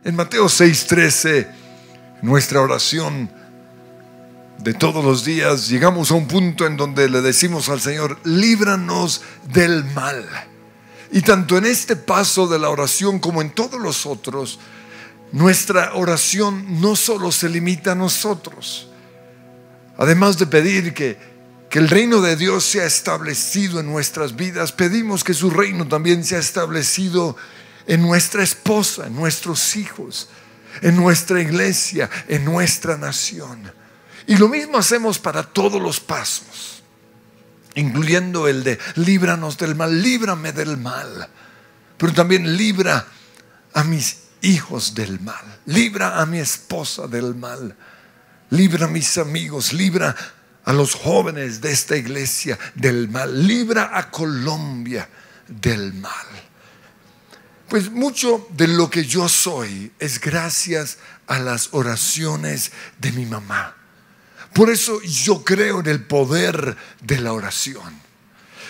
En Mateo 6:13, nuestra oración de todos los días, llegamos a un punto en donde le decimos al Señor: líbranos del mal. Y tanto en este paso de la oración como en todos los otros, nuestra oración no solo se limita a nosotros. Además de pedir que el reino de Dios sea establecido en nuestras vidas, pedimos que su reino también sea establecido en nuestra esposa, en nuestros hijos, en nuestra iglesia, en nuestra nación. Y lo mismo hacemos para todos los pasos, incluyendo el de líbranos del mal, líbrame del mal, pero también libra a mis hijos del mal, libra a mi esposa del mal, libra a mis amigos, libra a los jóvenes de esta iglesia del mal, libra a Colombia del mal. Pues mucho de lo que yo soy es gracias a las oraciones de mi mamá. Por eso yo creo en el poder de la oración.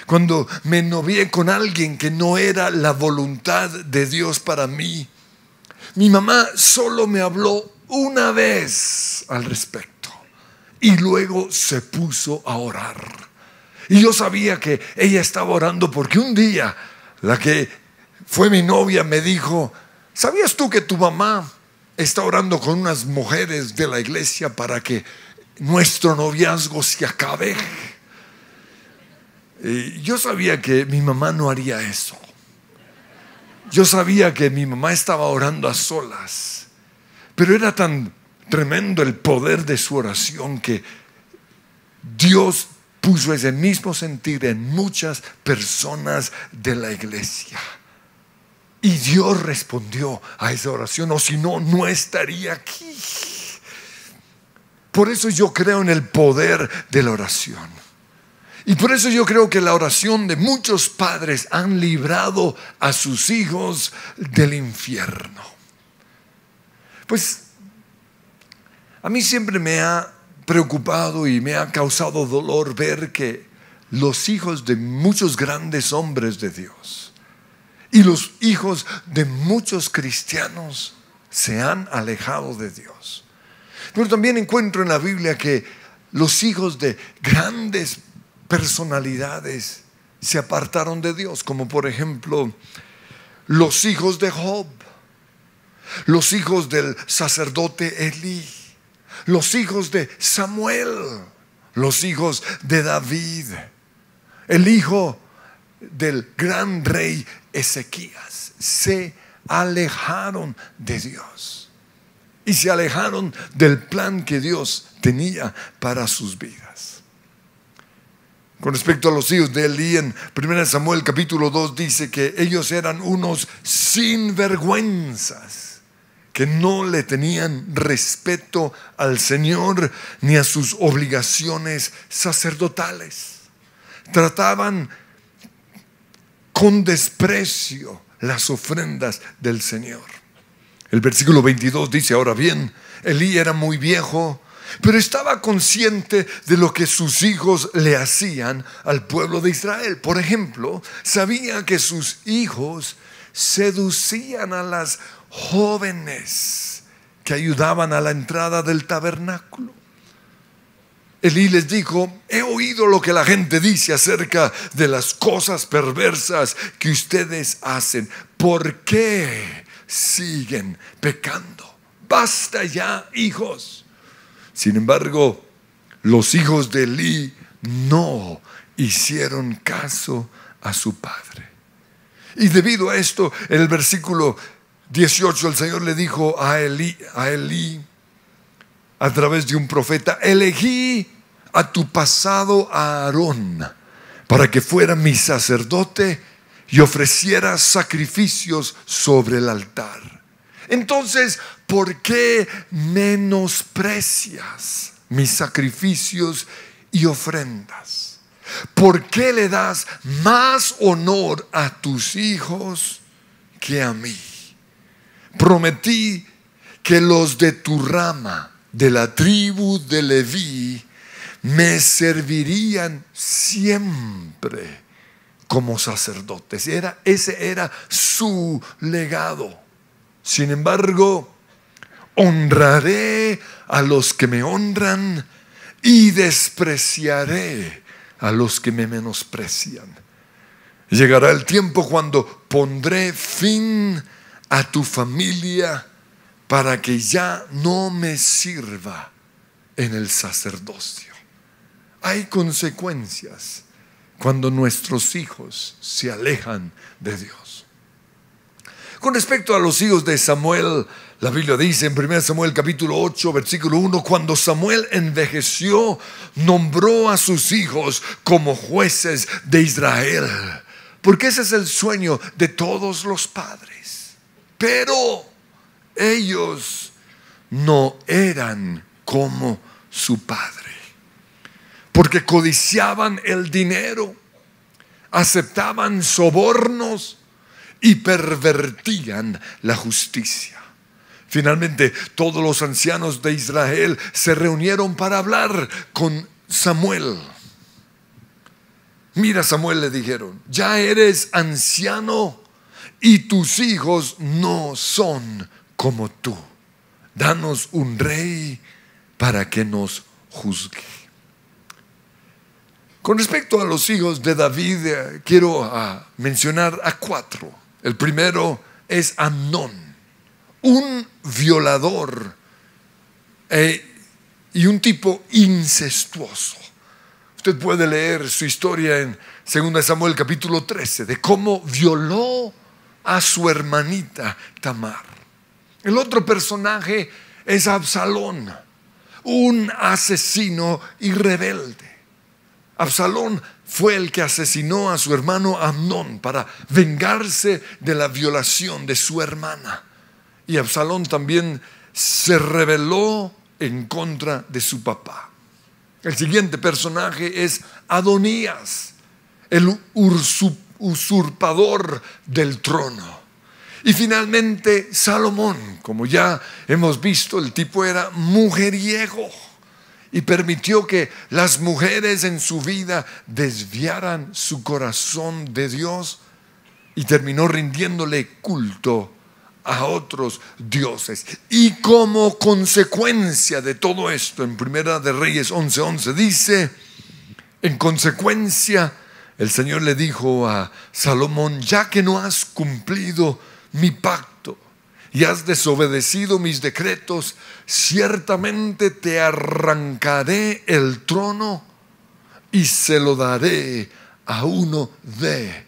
Cuando me novié con alguien que no era la voluntad de Dios para mí, mi mamá solo me habló una vez al respecto y luego se puso a orar. Y yo sabía que ella estaba orando porque un día la que fue mi novia me dijo: ¿sabías tú que tu mamá está orando con unas mujeres de la iglesia para que nuestro noviazgo se acabe? Y yo sabía que mi mamá no haría eso. Yo sabía que mi mamá estaba orando a solas, pero era tan tremendo el poder de su oración que Dios puso ese mismo sentir en muchas personas de la iglesia. Y Dios respondió a esa oración, o si no, no estaría aquí. Por eso yo creo en el poder de la oración. Y por eso yo creo que la oración de muchos padres han librado a sus hijos del infierno. Pues a mí siempre me ha preocupado y me ha causado dolor ver que los hijos de muchos grandes hombres de Dios y los hijos de muchos cristianos se han alejado de Dios. Pero también encuentro en la Biblia que los hijos de grandes personalidades se apartaron de Dios, como por ejemplo los hijos de Job, los hijos del sacerdote Elí, los hijos de Samuel, los hijos de David, el hijo del gran rey Ezequías. Se alejaron de Dios y se alejaron del plan que Dios tenía para sus vidas. Con respecto a los hijos de Elí, en 1 Samuel capítulo 2 dice que ellos eran unos sinvergüenzas que no le tenían respeto al Señor ni a sus obligaciones sacerdotales. Trataban con desprecio las ofrendas del Señor. El versículo 22 dice: ahora bien, Elí era muy viejo, pero estaba consciente de lo que sus hijos le hacían al pueblo de Israel. Por ejemplo, sabía que sus hijos seducían a las jóvenes que ayudaban a la entrada del tabernáculo. Elí les dijo: he oído lo que la gente dice acerca de las cosas perversas que ustedes hacen. ¿Por qué siguen pecando? Basta ya, hijos. Sin embargo, los hijos de Elí no hicieron caso a su padre. Y debido a esto, en el versículo 18, el Señor le dijo a Elí a través de un profeta: elegí a tu pasado a Aarón para que fuera mi sacerdote y ofreciera sacrificios sobre el altar. Entonces, ¿por qué menosprecias mis sacrificios y ofrendas? ¿Por qué le das más honor a tus hijos que a mí? Prometí que los de tu rama, de la tribu de Leví, me servirían siempre como sacerdotes. Ese era su legado, Sin embargo, honraré a los que me honran y despreciaré a los que me menosprecian. Llegará el tiempo cuando pondré fin a tu familia para que ya no me sirva en el sacerdocio. Hay consecuencias cuando nuestros hijos se alejan de Dios. Con respecto a los hijos de Samuel, la Biblia dice en 1 Samuel capítulo 8 versículo 1: cuando Samuel envejeció, nombró a sus hijos como jueces de Israel. Porque ese es el sueño de todos los padres. Pero ellos no eran como su padre, porque codiciaban el dinero, aceptaban sobornos y pervertían la justicia. Finalmente, todos los ancianos de Israel se reunieron para hablar con Samuel. Mira, Samuel, le dijeron, ya eres anciano y tus hijos no son como tú. Danos un rey para que nos juzgue. Con respecto a los hijos de David, quiero mencionar a 4. El primero es Amnón, un violador y un tipo incestuoso. Usted puede leer su historia en 2 Samuel capítulo 13, de cómo violó a su hermanita Tamar. El otro personaje es Absalón, un asesino y rebelde. Absalón fue el que asesinó a su hermano Amnón para vengarse de la violación de su hermana. Y Absalón también se rebeló en contra de su papá. El siguiente personaje es Adonías, el usurpador del trono. Y finalmente Salomón, como ya hemos visto, el tipo era mujeriego y permitió que las mujeres en su vida desviaran su corazón de Dios y terminó rindiéndole culto a otros dioses. Y como consecuencia de todo esto, en Primera de Reyes 11:11 dice: en consecuencia, el Señor le dijo a Salomón: ya que no has cumplido mi pacto y has desobedecido mis decretos, ciertamente te arrancaré el trono y se lo daré a uno de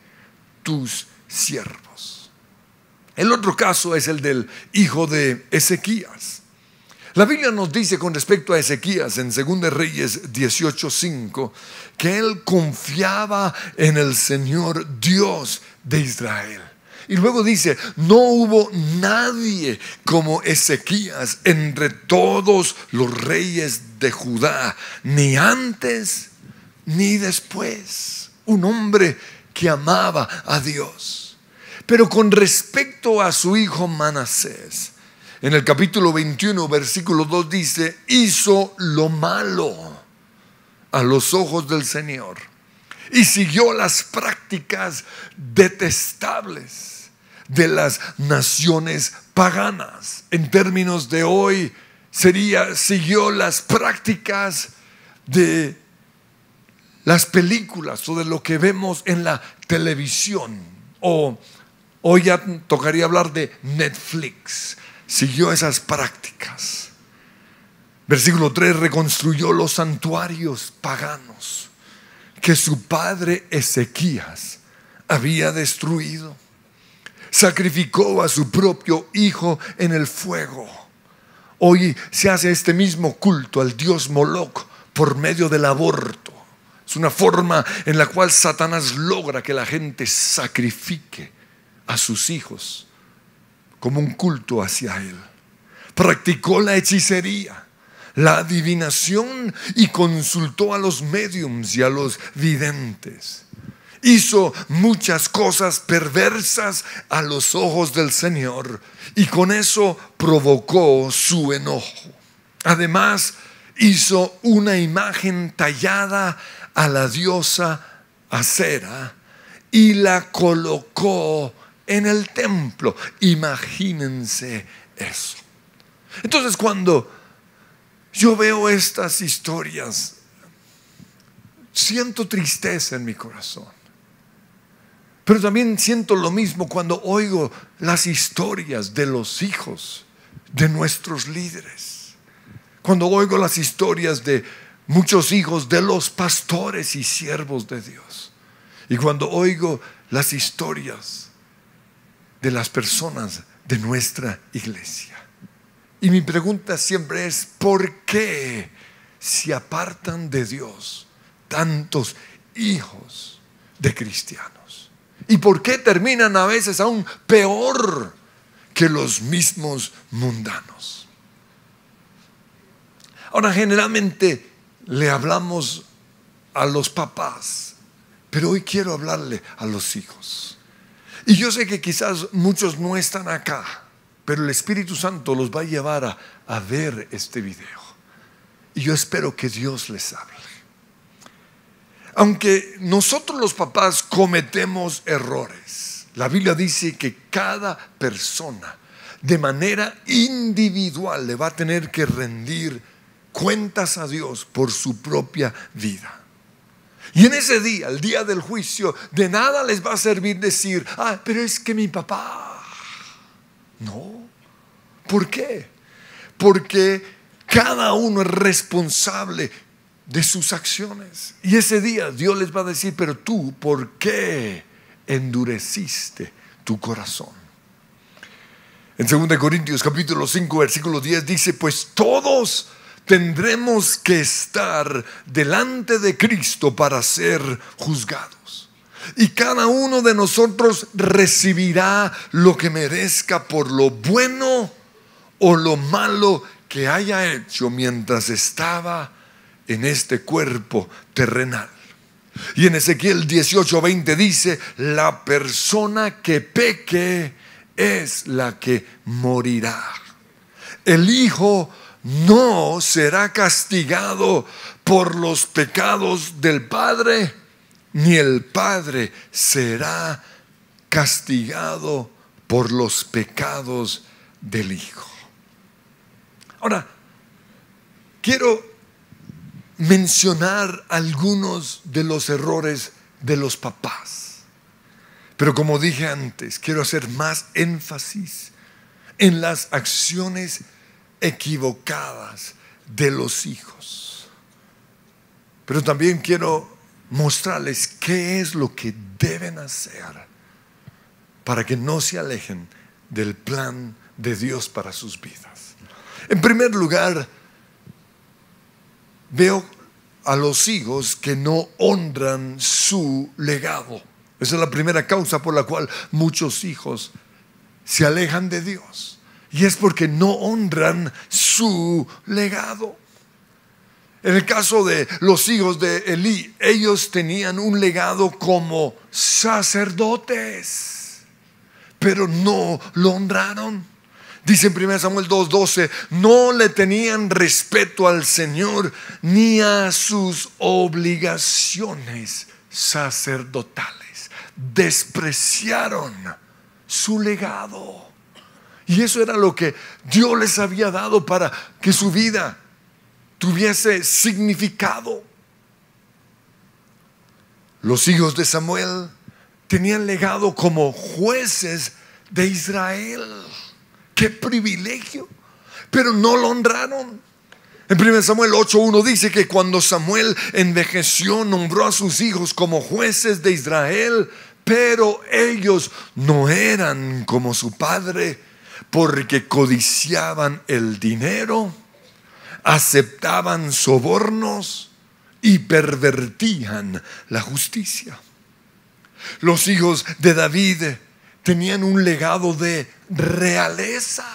tus siervos. El otro caso es el del hijo de Ezequías. La Biblia nos dice con respecto a Ezequías en 2 Reyes 18:5 que él confiaba en el Señor Dios de Israel. Y luego dice: no hubo nadie como Ezequías entre todos los reyes de Judá, ni antes ni después. Un hombre que amaba a Dios. Pero con respecto a su hijo Manasés, en el capítulo 21, versículo 2 dice: hizo lo malo a los ojos del Señor y siguió las prácticas detestables de las naciones paganas. En términos de hoy sería: siguió las prácticas de las películas o de lo que vemos en la televisión, o hoy ya tocaría hablar de Netflix. Siguió esas prácticas. Versículo 3: reconstruyó los santuarios paganos que su padre Ezequías había destruido. Sacrificó a su propio hijo en el fuego. Hoy se hace este mismo culto al dios Moloch por medio del aborto. Es una forma en la cual Satanás logra que la gente sacrifique a sus hijos como un culto hacia él. Practicó la hechicería, la adivinación y consultó a los médiums y a los videntes. Hizo muchas cosas perversas a los ojos del Señor y con eso provocó su enojo. Además, hizo una imagen tallada a la diosa Acera y la colocó en el templo. Imagínense eso. Entonces, cuando yo veo estas historias, siento tristeza en mi corazón. Pero también siento lo mismo cuando oigo las historias de los hijos de nuestros líderes. Cuando oigo las historias de muchos hijos de los pastores y siervos de Dios. Y cuando oigo las historias de las personas de nuestra iglesia. Y mi pregunta siempre es: ¿por qué se apartan de Dios tantos hijos de cristianos? ¿Y por qué terminan a veces aún peor que los mismos mundanos? Ahora, generalmente le hablamos a los papás, pero hoy quiero hablarle a los hijos. Y yo sé que quizás muchos no están acá, pero el Espíritu Santo los va a llevar a ver este video. Y yo espero que Dios les hable. Aunque nosotros los papás cometemos errores, la Biblia dice que cada persona de manera individual le va a tener que rendir cuentas a Dios por su propia vida. Y en ese día, el día del juicio, de nada les va a servir decir: pero es que mi papá. No. ¿Por qué? Porque cada uno es responsable de sus acciones. Y ese día Dios les va a decir: pero tú, ¿por qué endureciste tu corazón? En 2 Corintios capítulo 5 versículo 10 dice: pues todos tendremos que estar delante de Cristo para ser juzgados. Y cada uno de nosotros recibirá lo que merezca por lo bueno o lo malo que haya hecho mientras estaba en este cuerpo terrenal. Y en Ezequiel 18:20 dice: la persona que peque es la que morirá. El hijo no será castigado por los pecados del padre, ni el padre será castigado por los pecados del hijo. Ahora, quiero mencionar algunos de los errores de los papás. Pero como dije antes, quiero hacer más énfasis en las acciones equivocadas de los hijos. Pero también quiero mostrarles qué es lo que deben hacer para que no se alejen del plan de Dios para sus vidas. En primer lugar, veo a los hijos que no honran su legado. Esa es la primera causa por la cual muchos hijos se alejan de Dios. Y es porque no honran su legado. En el caso de los hijos de Elí, ellos tenían un legado como sacerdotes, pero no lo honraron. Dice en 1 Samuel 2:12: no le tenían respeto al Señor ni a sus obligaciones sacerdotales. Despreciaron su legado. Y eso era lo que Dios les había dado para que su vida tuviese significado. Los hijos de Samuel tenían legado como jueces de Israel. ¡Qué privilegio! Pero no lo honraron. En 1 Samuel 8:1 dice que cuando Samuel envejeció, nombró a sus hijos como jueces de Israel, pero ellos no eran como su padre, porque codiciaban el dinero, aceptaban sobornos y pervertían la justicia. Los hijos de David tenían un legado de realeza.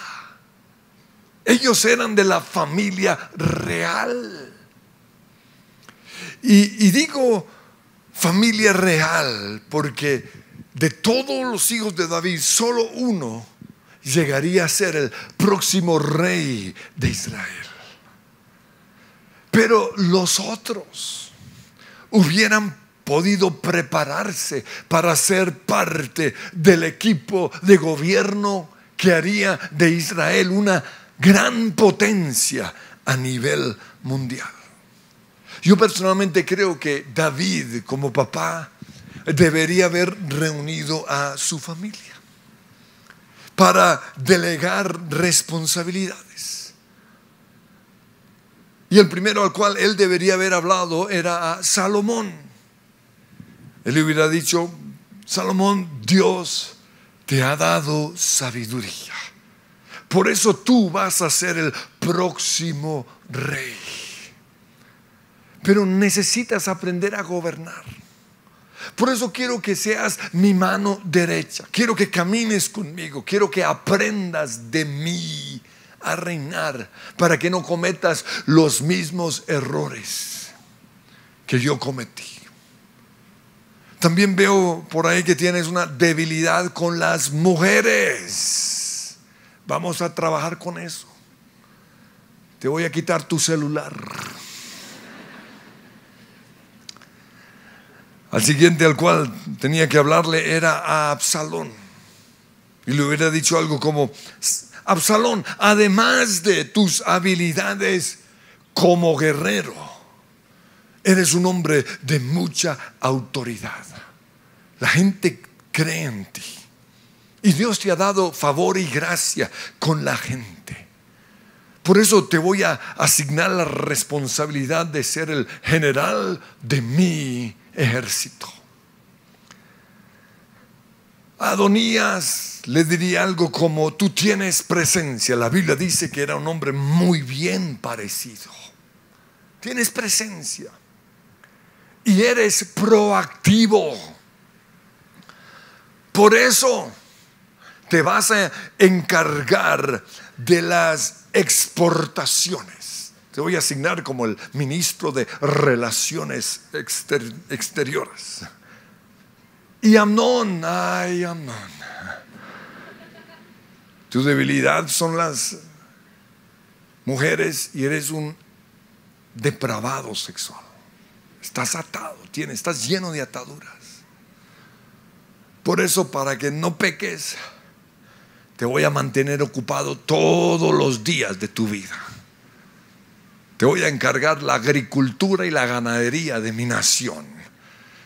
Ellos eran de la familia real. Y digo familia real porque de todos los hijos de David, solo uno llegaría a ser el próximo rey de Israel. Pero los otros hubieran podido prepararse para ser parte del equipo de gobierno que haría de Israel una gran potencia a nivel mundial. Yo personalmente creo que David, como papá, debería haber reunido a su familia para delegar responsabilidades. Y el primero al cual él debería haber hablado era a Salomón. Él le hubiera dicho: Salomón, Dios te ha dado sabiduría. Por eso tú vas a ser el próximo rey. Pero necesitas aprender a gobernar. Por eso quiero que seas mi mano derecha. Quiero que camines conmigo. Quiero que aprendas de mí a reinar, para que no cometas los mismos errores que yo cometí. También veo por ahí que tienes una debilidad con las mujeres. Vamos a trabajar con eso. Te voy a quitar tu celular. Al siguiente al cual tenía que hablarle era a Absalón. Y le hubiera dicho algo como: Absalón, además de tus habilidades como guerrero, eres un hombre de mucha autoridad. La gente cree en ti. Y Dios te ha dado favor y gracia con la gente. Por eso te voy a asignar la responsabilidad de ser el general de mi ejército. A Adonías le diría algo como: tú tienes presencia. La Biblia dice que era un hombre muy bien parecido. Tienes presencia y eres proactivo. Por eso te vas a encargar de las exportaciones. Te voy a asignar como el ministro de Relaciones Exteriores. Y Amnón, ay Amnón, tu debilidad son las mujeres y eres un depravado sexual. Estás atado, estás lleno de ataduras. Por eso, para que no peques, te voy a mantener ocupado todos los días de tu vida. Te voy a encargar la agricultura y la ganadería de mi nación.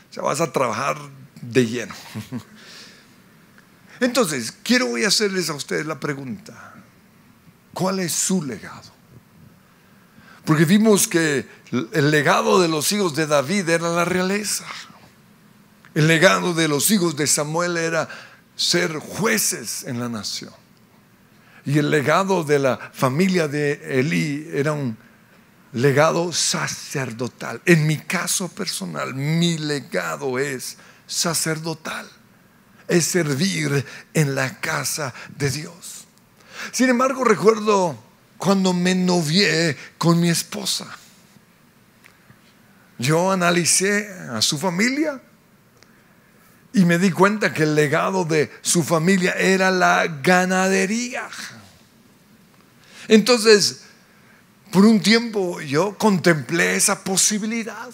O sea, vas a trabajar de lleno. Entonces, voy a hacerles a ustedes la pregunta: ¿cuál es su legado? Porque vimos que el legado de los hijos de David era la realeza. El legado de los hijos de Samuel era ser jueces en la nación. Y el legado de la familia de Elí era un legado sacerdotal. En mi caso personal, mi legado es sacerdotal. Es servir en la casa de Dios. Sin embargo, recuerdo cuando me novié con mi esposa. Yo analicé a su familia y me di cuenta que el legado de su familia era la ganadería. Entonces, por un tiempo yo contemplé esa posibilidad.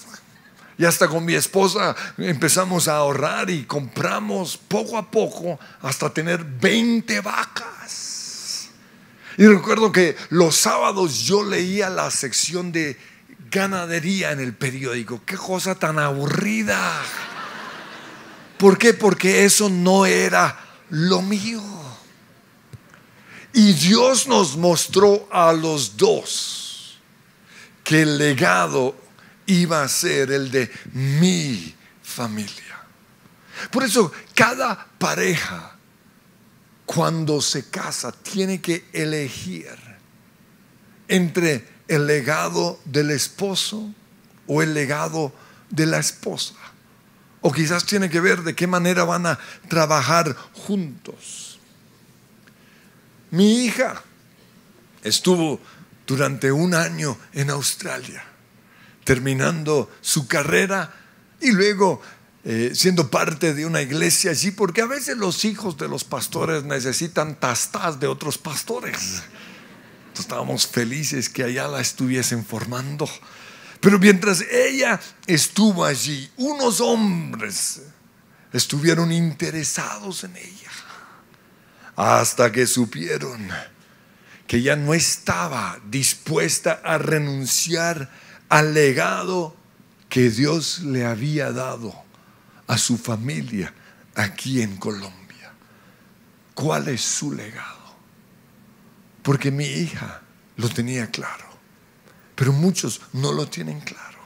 Y hasta con mi esposa empezamos a ahorrar y compramos poco a poco hasta tener 20 vacas. Y recuerdo que los sábados yo leía la sección de ganadería en el periódico. ¡Qué cosa tan aburrida! ¿Por qué? Porque eso no era lo mío. Y Dios nos mostró a los dos que el legado iba a ser el de mi familia. Por eso cada pareja, cuando se casa, tiene que elegir entre el legado del esposo o el legado de la esposa. O quizás tiene que ver de qué manera van a trabajar juntos. Mi hija estuvo durante un año en Australia, terminando su carrera y luego siendo parte de una iglesia allí, porque a veces los hijos de los pastores necesitan tastas de otros pastores. Entonces estábamos felices que allá la estuviesen formando. Pero mientras ella estuvo allí, unos hombres estuvieron interesados en ella, hasta que supieron que ella no estaba dispuesta a renunciar al legado que Dios le había dado a su familia aquí en Colombia. ¿Cuál es su legado? Porque mi hija lo tenía claro, pero muchos no lo tienen claro.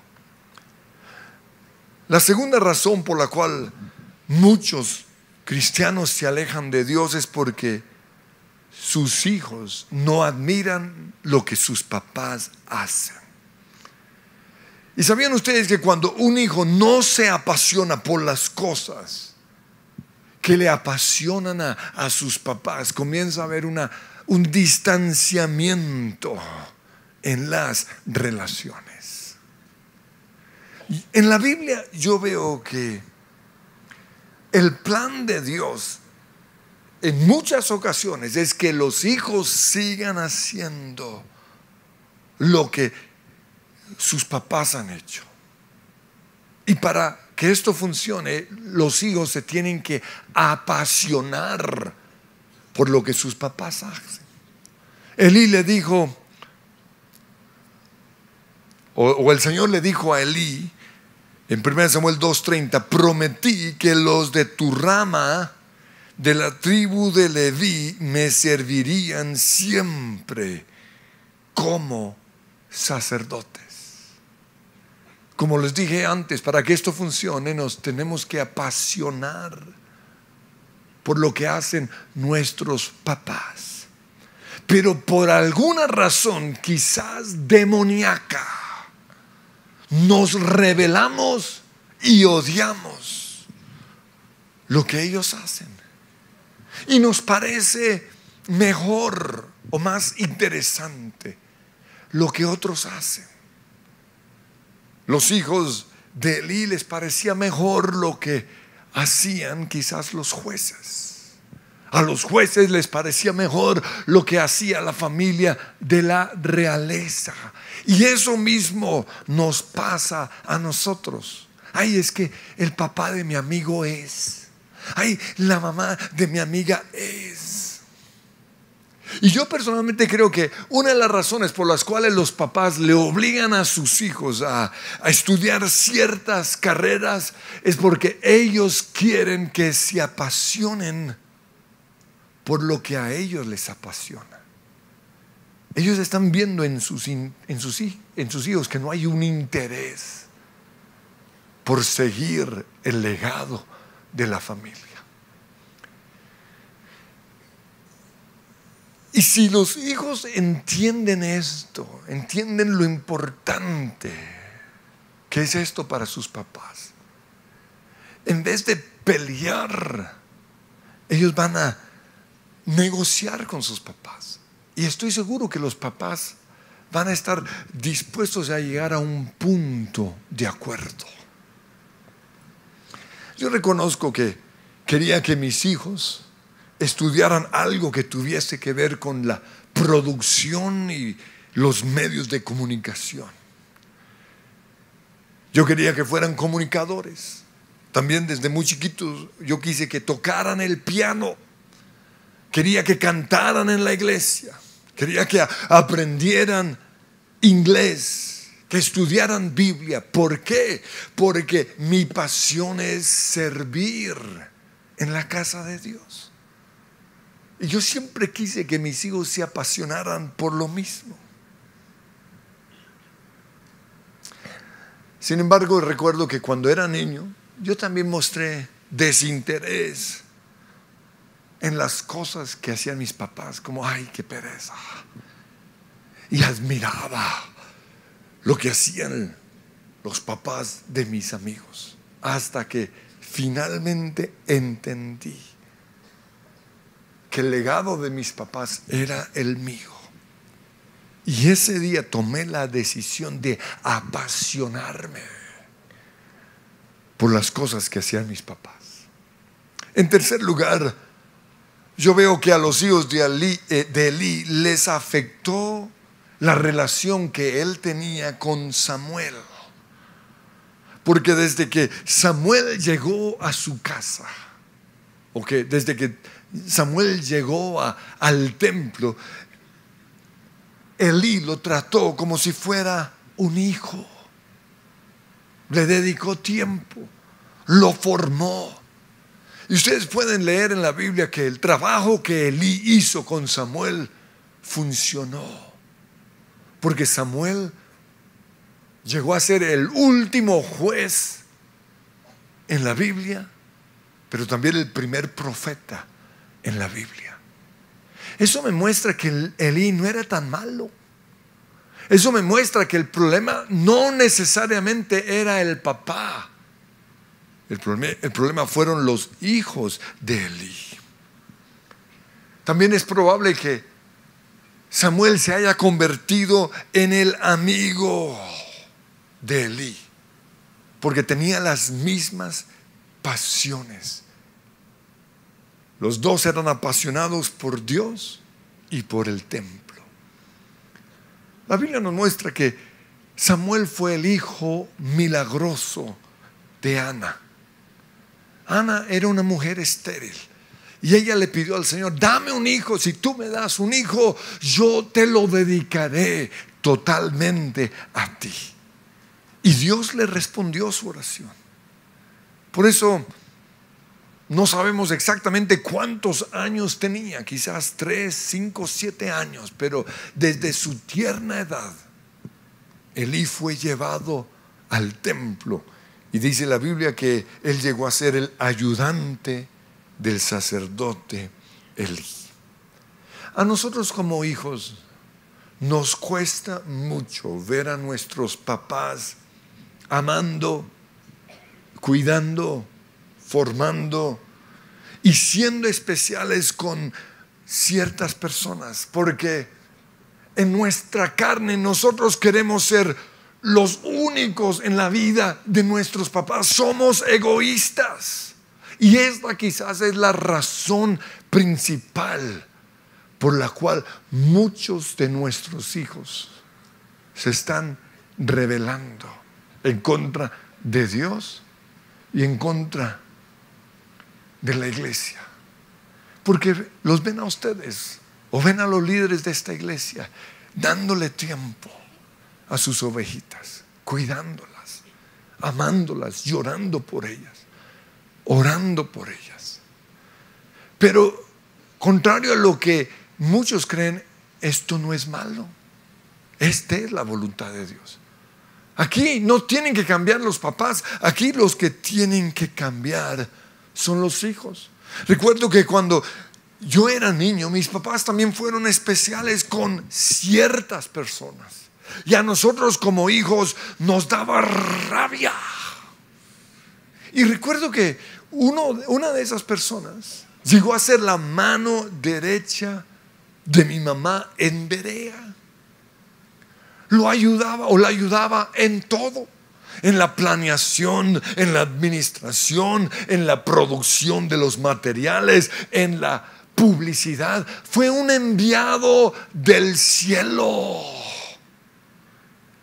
La segunda razón por la cual muchos cristianos se alejan de Dios es porque sus hijos no admiran lo que sus papás hacen. ¿Y sabían ustedes que cuando un hijo no se apasiona por las cosas que le apasionan a sus papás, comienza a haber un distanciamiento en las relaciones? Y en la Biblia yo veo que el plan de Dios en muchas ocasiones es que los hijos sigan haciendo lo que sus papás han hecho. Y para que esto funcione, los hijos se tienen que apasionar por lo que sus papás hacen. Elí le dijo, o el Señor le dijo a Elí en 1 Samuel 2:30: prometí que los de tu rama de la tribu de Leví me servirían siempre como sacerdotes. Como les dije antes, para que esto funcione nos tenemos que apasionar por lo que hacen nuestros papás. Pero por alguna razón, quizás demoníaca, nos rebelamos y odiamos lo que ellos hacen. Y nos parece mejor o más interesante lo que otros hacen. Los hijos de Elí les parecía mejor lo que hacían quizás los jueces. A los jueces les parecía mejor lo que hacía la familia de la realeza. Y eso mismo nos pasa a nosotros. Ay, es que el papá de mi amigo es. Ay, la mamá de mi amiga es. Y yo personalmente creo que una de las razones por las cuales los papás le obligan a sus hijos a estudiar ciertas carreras es porque ellos quieren que se apasionen por lo que a ellos les apasiona. Ellos están viendo en sus hijos que no hay un interés por seguir el legado de la familia. Y si los hijos entienden esto, entienden lo importante que es esto para sus papás, en vez de pelear, ellos van a negociar con sus papás. Y estoy seguro que los papás van a estar dispuestos a llegar a un punto de acuerdo. Yo reconozco que quería que mis hijos estudiaran algo que tuviese que ver con la producción y los medios de comunicación. Yo quería que fueran comunicadores. También desde muy chiquitos yo quise que tocaran el piano. Quería que cantaran en la iglesia. Quería que aprendieran inglés, que estudiaran Biblia. ¿Por qué? Porque mi pasión es servir en la casa de Dios. Y yo siempre quise que mis hijos se apasionaran por lo mismo. Sin embargo, recuerdo que cuando era niño, yo también mostré desinterés en las cosas que hacían mis papás, como ay, qué pereza. Y admiraba lo que hacían los papás de mis amigos, hasta que finalmente entendí que el legado de mis papás era el mío. Y ese día tomé la decisión de apasionarme por las cosas que hacían mis papás. En tercer lugar, yo veo que a los hijos de Elí les afectó la relación que él tenía con Samuel. Porque desde que Samuel llegó a su casa, desde que Samuel llegó al templo, Elí lo trató como si fuera un hijo. Le dedicó tiempo, lo formó. Y ustedes pueden leer en la Biblia que el trabajo que Elí hizo con Samuel funcionó. Porque Samuel llegó a ser el último juez en la Biblia, pero también el primer profeta en la Biblia. Eso me muestra que Elí no era tan malo. Eso me muestra que el problema no necesariamente era el papá. El problema fueron los hijos de Elí. También es probable que Samuel se haya convertido en el amigo de Elí, porque tenía las mismas pasiones. Los dos eran apasionados por Dios y por el templo. La Biblia nos muestra que Samuel fue el hijo milagroso de Ana. Ana era una mujer estéril y ella le pidió al Señor: dame un hijo, si tú me das un hijo, yo te lo dedicaré totalmente a ti. Y Dios le respondió su oración. Por eso no sabemos exactamente cuántos años tenía, quizás 3, 5, 7 años, pero desde su tierna edad, Elí fue llevado al templo. Y dice la Biblia que él llegó a ser el ayudante del sacerdote Elí. A nosotros como hijos nos cuesta mucho ver a nuestros papás amando, cuidando, formando y siendo especiales con ciertas personas, porque en nuestra carne nosotros queremos ser los únicos en la vida de nuestros papás. Somos egoístas, y esta quizás es la razón principal por la cual muchos de nuestros hijos se están rebelando en contra de Dios y en contra de la iglesia, porque los ven a ustedes o ven a los líderes de esta iglesia dándole tiempo a sus ovejitas, cuidándolas, amándolas, llorando por ellas, orando por ellas. Pero contrario a lo que muchos creen, esto no es malo. Esta es la voluntad de Dios. Aquí no tienen que cambiar los papás. Aquí los que tienen que cambiar son los hijos. Recuerdo que cuando yo era niño, mis papás también fueron especiales con ciertas personas. Y a nosotros como hijos nos daba rabia. Y recuerdo que una de esas personas llegó a ser la mano derecha de mi mamá en Berea. Lo ayudaba o la ayudaba en todo, en la planeación, en la administración, en la producción de los materiales, en la publicidad. Fue un enviado del cielo.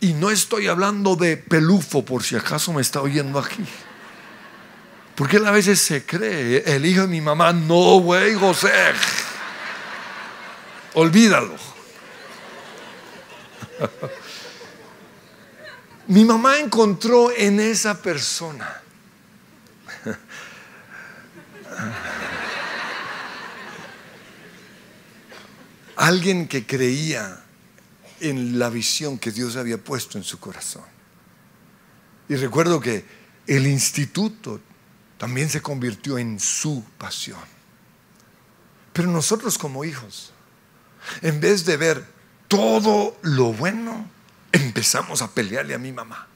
Y no estoy hablando de Pelufo, por si acaso me está oyendo aquí, porque él a veces se cree el hijo de mi mamá. No, güey, José, olvídalo. Mi mamá encontró en esa persona alguien que creía en la visión que Dios había puesto en su corazón. Y recuerdo que el instituto también se convirtió en su pasión. Pero nosotros como hijos, en vez de ver todo lo bueno, empezamos a pelearle a mi mamá,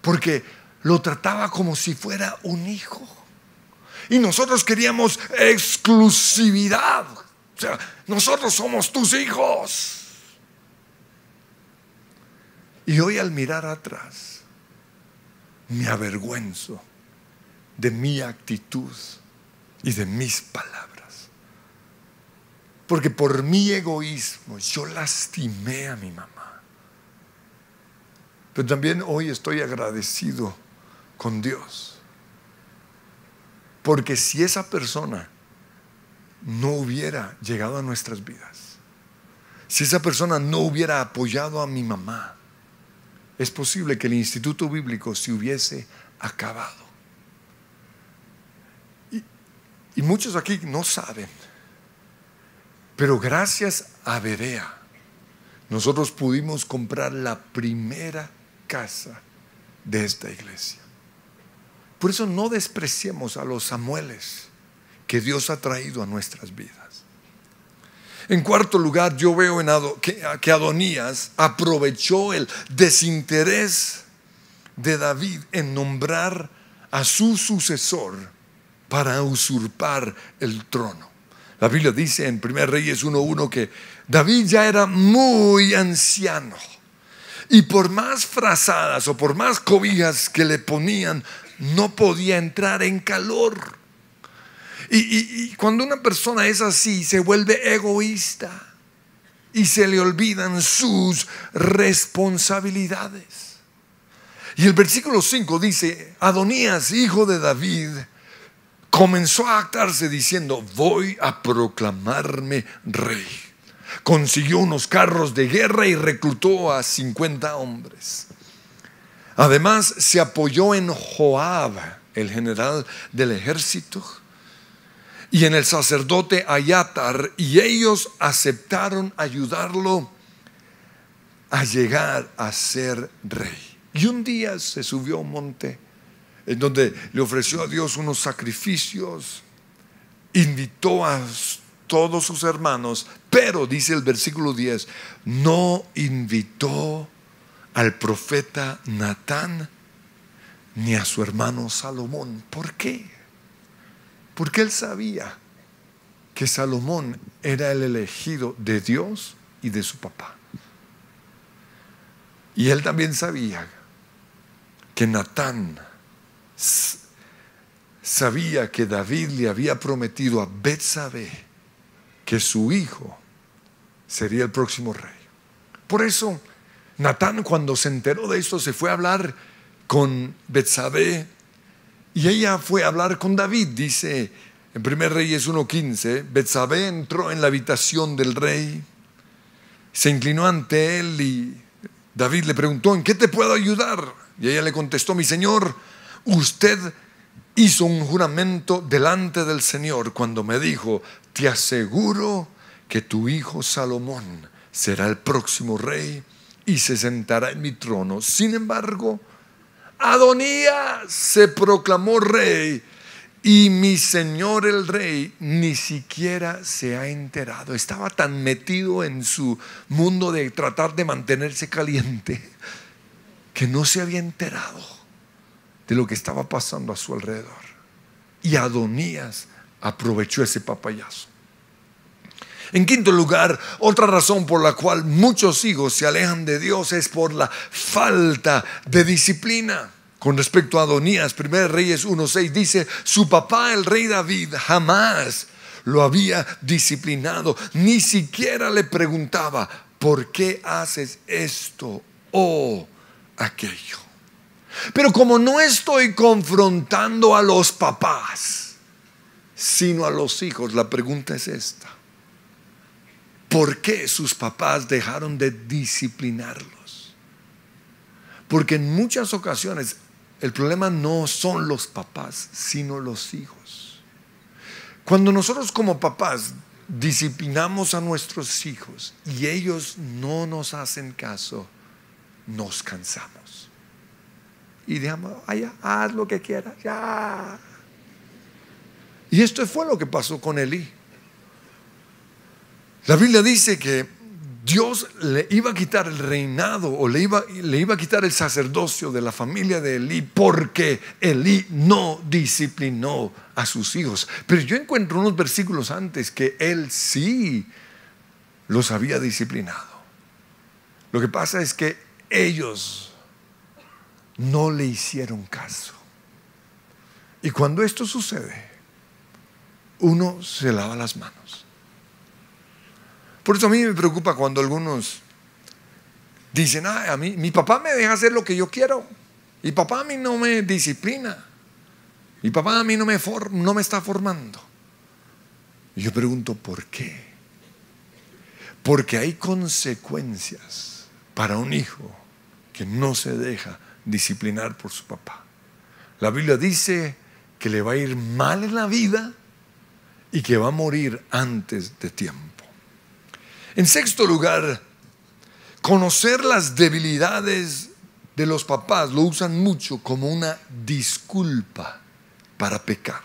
porque lo trataba como si fuera un hijo. Y nosotros queríamos exclusividad. O sea, nosotros somos tus hijos. Y hoy, al mirar atrás, me avergüenzo de mi actitud y de mis palabras, porque por mi egoísmo yo lastimé a mi mamá. Pero también hoy estoy agradecido con Dios, porque si esa persona no hubiera llegado a nuestras vidas, si esa persona no hubiera apoyado a mi mamá, es posible que el instituto bíblico se hubiese acabado. Y muchos aquí no saben, pero gracias a Berea nosotros pudimos comprar la primera casa de esta iglesia. Por eso no despreciemos a los Samueles que Dios ha traído a nuestras vidas. En cuarto lugar, yo veo que Adonías aprovechó el desinterés de David en nombrar a su sucesor para usurpar el trono. La Biblia dice en 1 Reyes 1:1 que David ya era muy anciano, y por más frazadas o por más cobijas que le ponían, no podía entrar en calor. Y cuando una persona es así, se vuelve egoísta y se le olvidan sus responsabilidades. Y el versículo 5 dice: Adonías, hijo de David, comenzó a actarse diciendo: voy a proclamarme rey. Consiguió unos carros de guerra y reclutó a 50 hombres. Además se apoyó en Joab, el general del ejército, y en el sacerdote Abiatar, y ellos aceptaron ayudarlo a llegar a ser rey. Y un día se subió a un monte en donde le ofreció a Dios unos sacrificios, invitó a todos sus hermanos, pero dice el versículo 10, no invitó al profeta Natán ni a su hermano Salomón. ¿Por qué? Porque él sabía que Salomón era el elegido de Dios y de su papá. Y él también sabía que Natán sabía que David le había prometido a Betsabé que su hijo sería el próximo rey. Por eso Natán, cuando se enteró de esto, se fue a hablar con Betsabé, y ella fue a hablar con David. Dice en 1 Reyes 1:15, Betsabé entró en la habitación del rey, se inclinó ante él y David le preguntó: ¿en qué te puedo ayudar? Y ella le contestó: mi señor, usted hizo un juramento delante del Señor cuando me dijo: te aseguro que tu hijo Salomón será el próximo rey y se sentará en mi trono. Sin embargo, Adonías se proclamó rey y mi señor el rey ni siquiera se ha enterado. Estaba tan metido en su mundo de tratar de mantenerse caliente que no se había enterado de lo que estaba pasando a su alrededor. Y Adonías aprovechó ese papayazo. En quinto lugar, otra razón por la cual muchos hijos se alejan de Dios es por la falta de disciplina. Con respecto a Adonías, 1 Reyes 1:6 dice: su papá, el rey David, jamás lo había disciplinado, ni siquiera le preguntaba: ¿por qué haces esto o aquello? Pero como no estoy confrontando a los papás, sino a los hijos, la pregunta es esta: ¿por qué sus papás dejaron de disciplinarlos? Porque en muchas ocasiones el problema no son los papás, sino los hijos. Cuando nosotros como papás disciplinamos a nuestros hijos y ellos no nos hacen caso, nos cansamos y dejamos: allá, haz lo que quieras, ya. Y esto fue lo que pasó con Elí. La Biblia dice que Dios le iba a quitar el reinado, o le iba a quitar el sacerdocio de la familia de Elí, porque Elí no disciplinó a sus hijos. Pero yo encuentro unos versículos antes que él sí los había disciplinado. Lo que pasa es que ellos no le hicieron caso. Y cuando esto sucede, uno se lava las manos. Por eso a mí me preocupa cuando algunos dicen, a mí, mi papá me deja hacer lo que yo quiero. Mi papá a mí no me disciplina. Mi papá a mí no me está formando. Y yo pregunto, ¿por qué? Porque hay consecuencias para un hijo que no se deja disciplinar por su papá. La Biblia dice que le va a ir mal en la vida y que va a morir antes de tiempo. En sexto lugar, conocer las debilidades de los papás lo usan mucho como una disculpa para pecar.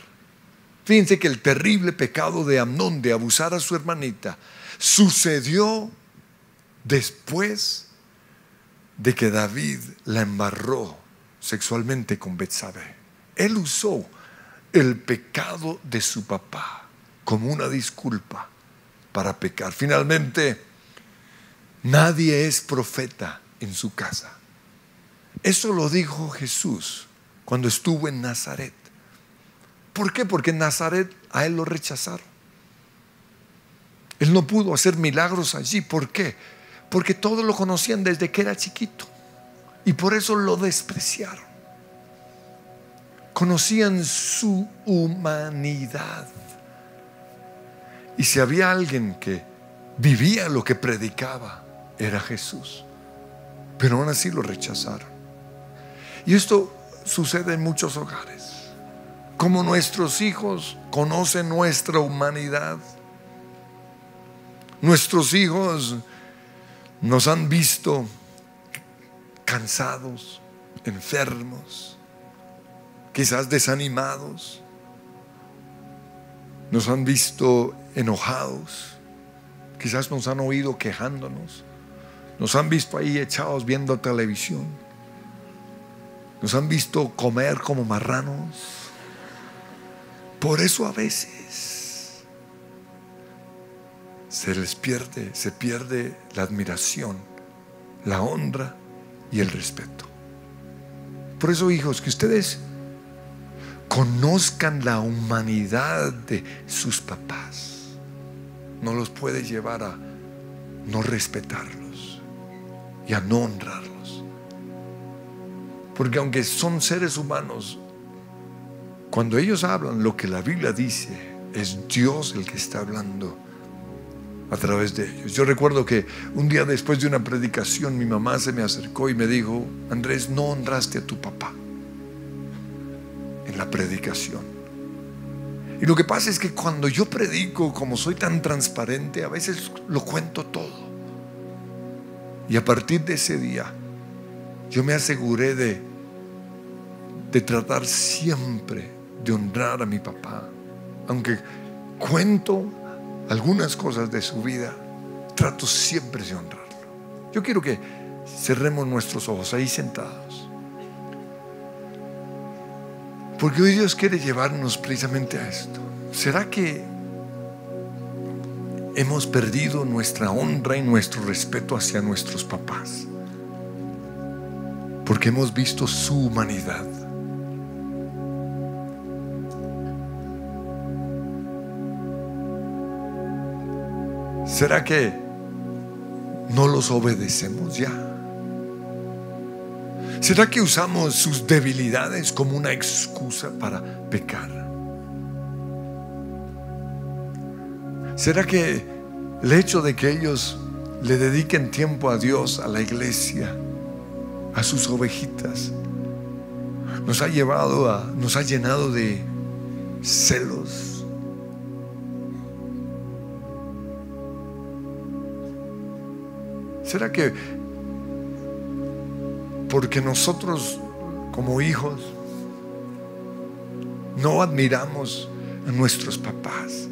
Fíjense que el terrible pecado de Amnón de abusar a su hermanita sucedió después de que David la embarró sexualmente con Betsabé. Él usó el pecado de su papá como una disculpa para pecar. Finalmente, nadie es profeta en su casa. Eso lo dijo Jesús cuando estuvo en Nazaret. ¿Por qué? Porque en Nazaret a él lo rechazaron. Él no pudo hacer milagros allí. ¿Por qué? Porque todos lo conocían desde que era chiquito y por eso lo despreciaron. Conocían su humanidad. Y si había alguien que vivía lo que predicaba, era Jesús. Pero aún así lo rechazaron. Y esto sucede en muchos hogares. Como nuestros hijos conocen nuestra humanidad. Nuestros hijos nos han visto cansados, enfermos, quizás desanimados. Nos han visto enojados, quizás nos han oído quejándonos, nos han visto ahí echados viendo televisión, nos han visto comer como marranos. Por eso a veces se pierde la admiración, la honra y el respeto. Por eso, hijos, que ustedes conozcan la humanidad de sus papás no los puede llevar a no respetarlos y a no honrarlos. Porque aunque son seres humanos, cuando ellos hablan, lo que la Biblia dice, es Dios el que está hablando a través de ellos. Yo recuerdo que un día después de una predicación, mi mamá se me acercó y me dijo: Andrés, no honraste a tu papá en la predicación. Y lo que pasa es que cuando yo predico, como soy tan transparente, a veces lo cuento todo. Y a partir de ese día, yo me aseguré de tratar siempre de honrar a mi papá. Aunque cuento algunas cosas de su vida, trato siempre de honrarlo. Yo quiero que cerremos nuestros ojos ahí sentados, porque hoy Dios quiere llevarnos precisamente a esto. ¿Será que hemos perdido nuestra honra y nuestro respeto hacia nuestros papás porque hemos visto su humanidad? ¿Será que no los obedecemos ya? ¿Será que usamos sus debilidades como una excusa para pecar? ¿Será que el hecho de que ellos le dediquen tiempo a Dios, a la iglesia, a sus ovejitas, nos ha llenado de celos? ¿Será que porque nosotros como hijos no admiramos a nuestros papás,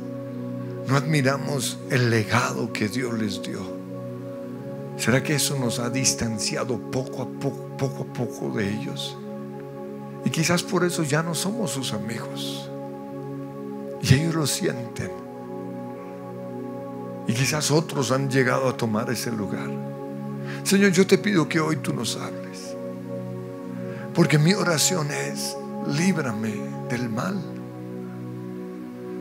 no admiramos el legado que Dios les dio? ¿Será que eso nos ha distanciado poco a poco de ellos? Y quizás por eso ya no somos sus amigos, y ellos lo sienten. Y quizás otros han llegado a tomar ese lugar. Señor, yo te pido que hoy tú nos hables, porque mi oración es: líbrame del mal.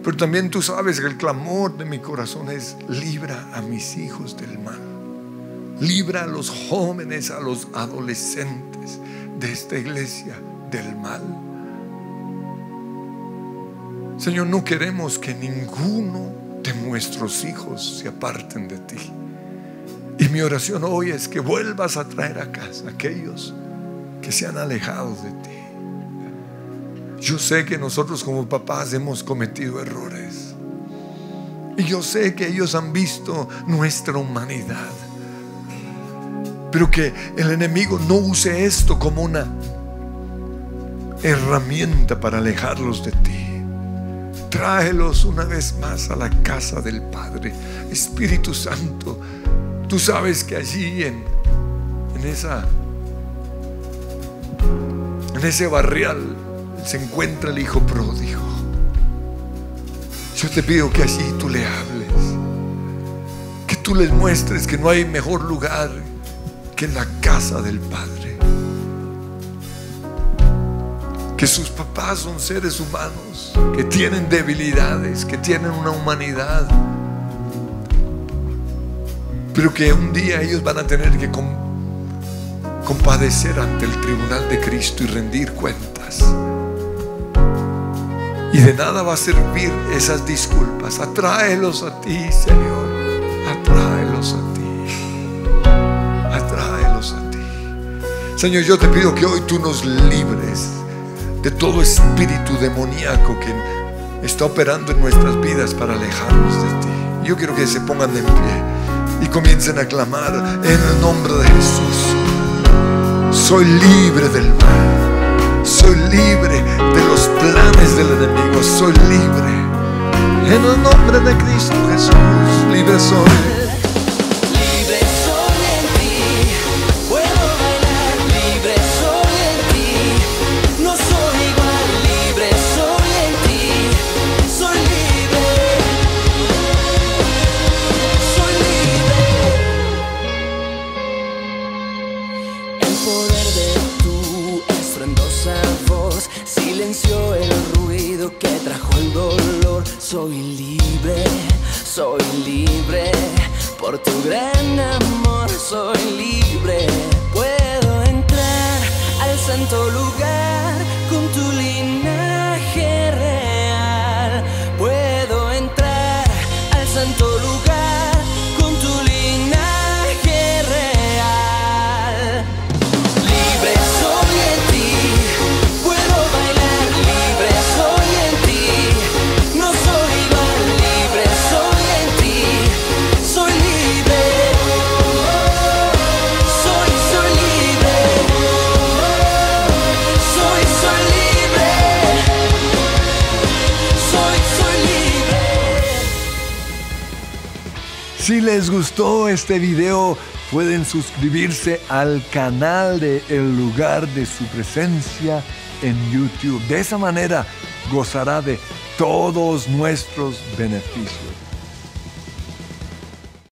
Pero también tú sabes que el clamor de mi corazón es: libra a mis hijos del mal. Libra a los jóvenes, a los adolescentes de esta iglesia del mal. Señor, no queremos que ninguno de nuestros hijos se aparten de ti. Y mi oración hoy es que vuelvas a traer a casa a aquellos que se han alejado de ti. Yo sé que nosotros como papás hemos cometido errores, y yo sé que ellos han visto nuestra humanidad, pero que el enemigo no use esto como una herramienta para alejarlos de ti. Tráelos una vez más a la casa del Padre. Espíritu Santo, tú sabes que allí en ese barrial se encuentra el hijo pródigo. Yo te pido que allí tú le hables, que tú les muestres que no hay mejor lugar que en la casa del Padre, que sus papás son seres humanos, que tienen debilidades, que tienen una humanidad, pero que un día ellos van a tener que compadecer ante el tribunal de Cristo y rendir cuentas. Y de nada va a servir esas disculpas. Atráelos a ti, Señor. Atráelos a ti. Atráelos a ti. Señor, yo te pido que hoy tú nos libres de todo espíritu demoníaco que está operando en nuestras vidas para alejarnos de ti. Yo quiero que se pongan en pie y comiencen a clamar en el nombre de Jesús. Soy libre del mal. Soy libre de los planes del enemigo. Soy libre. En el nombre de Cristo Jesús, libre soy. Soy libre por tu gran amor, soy libre. Puedo entrar al santo lugar con tu linaje real. Puedo entrar al santo lugar con tu linaje real. Libre soy en ti, puedo bailar, libre soy en ti. No soy igual, libre soy en ti. Soy libre, soy libre. Soy libre, soy libre. Si les gustó este video, pueden suscribirse al canal de El Lugar de Su Presencia en YouTube. De esa manera gozará de todos nuestros beneficios.